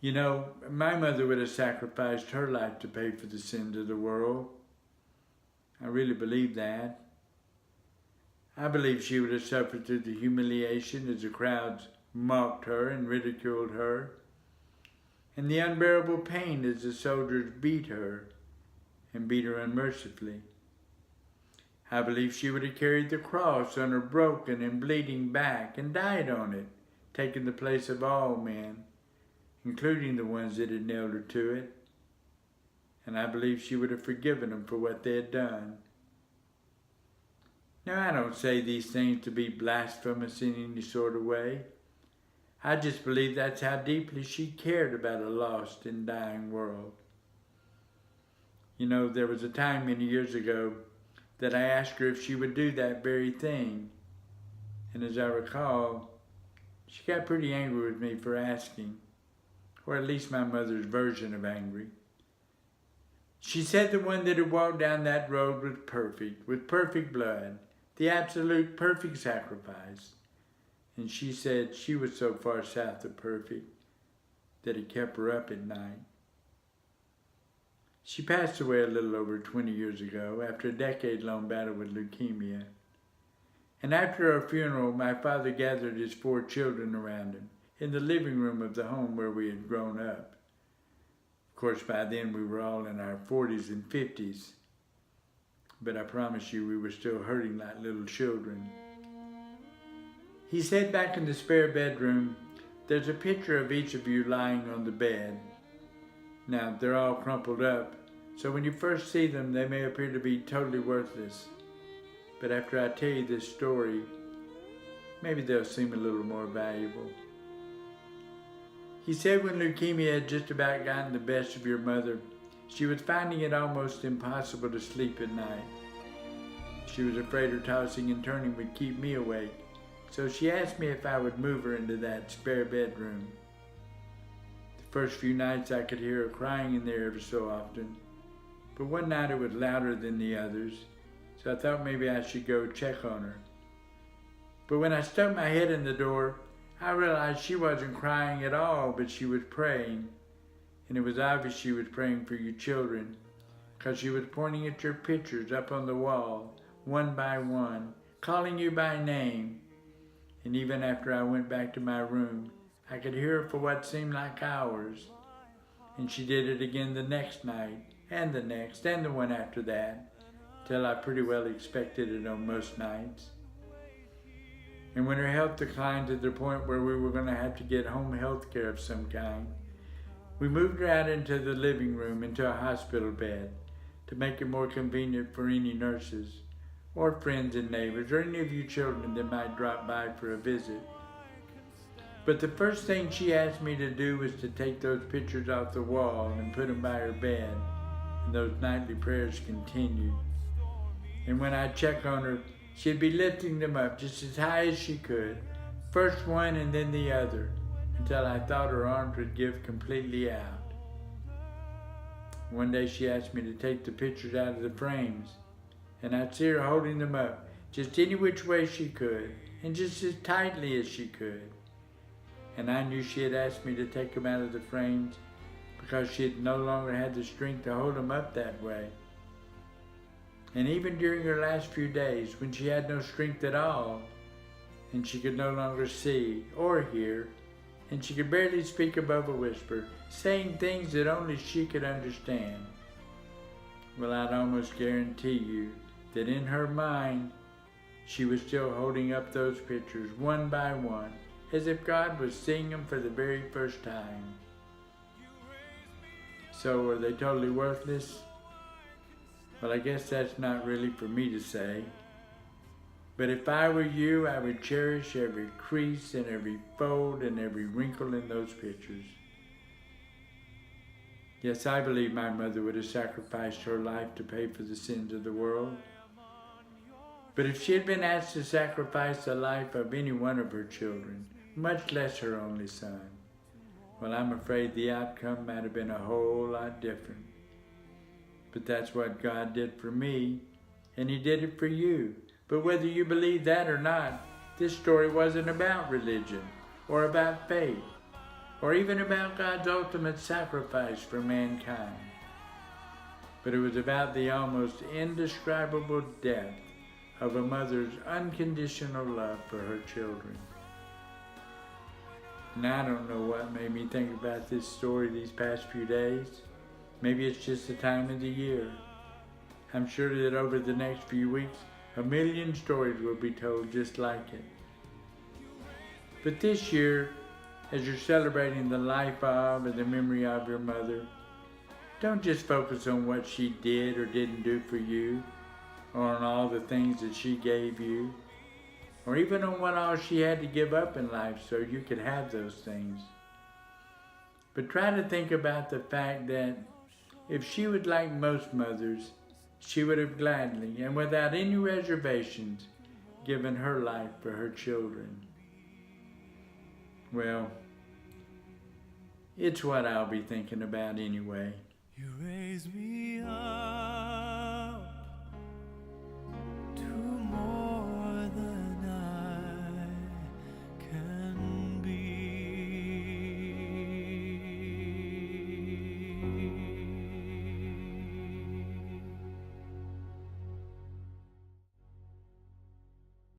You know, my mother would have sacrificed her life to pay for the sins of the world. I really believe that. I believe she would have suffered through the humiliation as the crowds mocked her and ridiculed her, and the unbearable pain as the soldiers beat her and beat her unmercifully. I believe she would have carried the cross on her broken and bleeding back and died on it, taking the place of all men, including the ones that had nailed her to it. And I believe she would have forgiven them for what they had done. Now, I don't say these things to be blasphemous in any sort of way. I just believe that's how deeply she cared about a lost and dying world. You know, there was a time many years ago that I asked her if she would do that very thing. And as I recall, she got pretty angry with me for asking, or at least my mother's version of angry. She said the one that had walked down that road was perfect, with perfect blood, the absolute perfect sacrifice. And she said she was so far south of perfect that it kept her up at night. She passed away a little over 20 years ago after a decade-long battle with leukemia. And after her funeral, my father gathered his 4 children around him in the living room of the home where we had grown up. Of course, by then we were all in our 40s and 50s. But I promise you, we were still hurting like little children. He said back in the spare bedroom, "There's a picture of each of you lying on the bed. Now, they're all crumpled up, so when you first see them, they may appear to be totally worthless. But after I tell you this story, maybe they'll seem a little more valuable." He said when leukemia had just about gotten the best of your mother, she was finding it almost impossible to sleep at night. She was afraid her tossing and turning would keep me awake, so she asked me if I would move her into that spare bedroom. The first few nights I could hear her crying in there every so often, but one night it was louder than the others, so I thought maybe I should go check on her. But when I stuck my head in the door, I realized she wasn't crying at all, but she was praying. And it was obvious she was praying for you children, because she was pointing at your pictures up on the wall, one by one, calling you by name. And even after I went back to my room, I could hear her for what seemed like hours. And she did it again the next night, and the next, and the one after that, till I pretty well expected it on most nights. And when her health declined to the point where we were going to have to get home health care of some kind, we moved her out into the living room, into a hospital bed, to make it more convenient for any nurses, or friends and neighbors, or any of you children that might drop by for a visit. But the first thing she asked me to do was to take those pictures off the wall and put them by her bed, and those nightly prayers continued. And when I'd check on her, she'd be lifting them up just as high as she could, first one and then the other, until I thought her arms would give completely out. One day she asked me to take the pictures out of the frames, and I'd see her holding them up just any which way she could, and just as tightly as she could. And I knew she had asked me to take them out of the frames because she had no longer had the strength to hold them up that way. And even during her last few days, when she had no strength at all, and she could no longer see or hear, and she could barely speak above a whisper, saying things that only she could understand, well, I'd almost guarantee you that in her mind, she was still holding up those pictures one by one, as if God was seeing them for the very first time. So were they totally worthless? Well, I guess that's not really for me to say. But if I were you, I would cherish every crease and every fold and every wrinkle in those pictures. Yes, I believe my mother would have sacrificed her life to pay for the sins of the world. But if she had been asked to sacrifice the life of any one of her children, much less her only son, well, I'm afraid the outcome might have been a whole lot different. But that's what God did for me, and He did it for you. But whether you believe that or not, this story wasn't about religion or about faith. or even about God's ultimate sacrifice for mankind. But it was about the almost indescribable depth of a mother's unconditional love for her children. And I don't know what made me think about this story these past few days. Maybe it's just the time of the year. I'm sure that over the next few weeks, a million stories will be told just like it. But this year, as you're celebrating the life of and the memory of your mother, don't just focus on what she did or didn't do for you, or on all the things that she gave you, or even on what all she had to give up in life so you could have those things. But try to think about the fact that if she would like most mothers, she would have gladly and without any reservations given her life for her children. Well, it's what I'll be thinking about anyway. You raise me up.